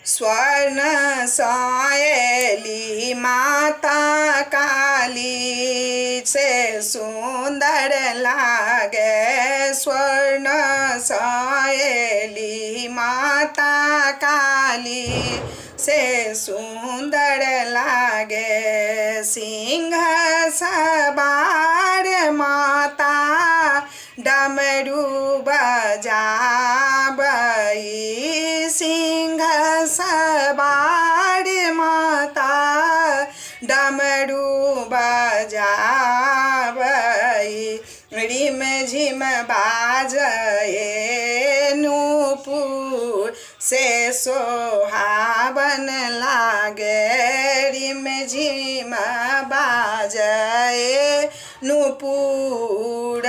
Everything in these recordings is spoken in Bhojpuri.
स्वर्ण सयली माता काली से सुंदर लागे। स्वर्ण सयली माता काली से सुंदर लागे। सिंह सवार माता डमरू बजाबई। सिंह सवार माता डमरू बजाबई। रिम झिम बाजए नूपुर से सोहावन लागे। रिम झिम बाजए नूपुर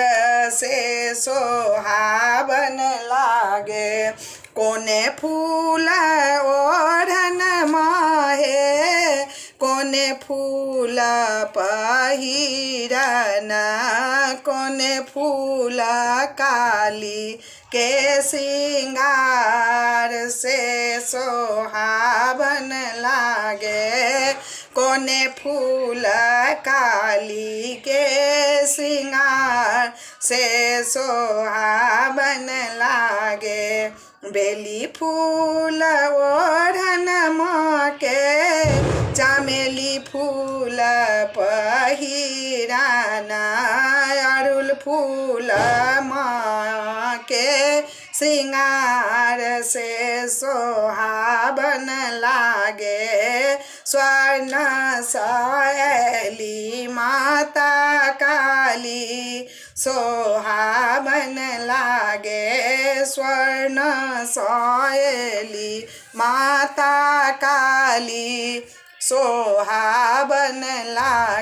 से सोहावन लागे। कोने फूल ओढ़न माहे कोने फूल पहिरन। कोने फूल काली के सिंगार से सोहावन लागे। कोने फूल काली के सिंगार से सोहावन लागे। बेली फूल ओढ़न माके चमेली फूल पहिरन। अड़हुल फूल माके सिंगार से सोहावन लागे। स्वर्ण सयली माता काली सोहावन लागे। स्वर्ण सयली माता काली सोहावन लागे।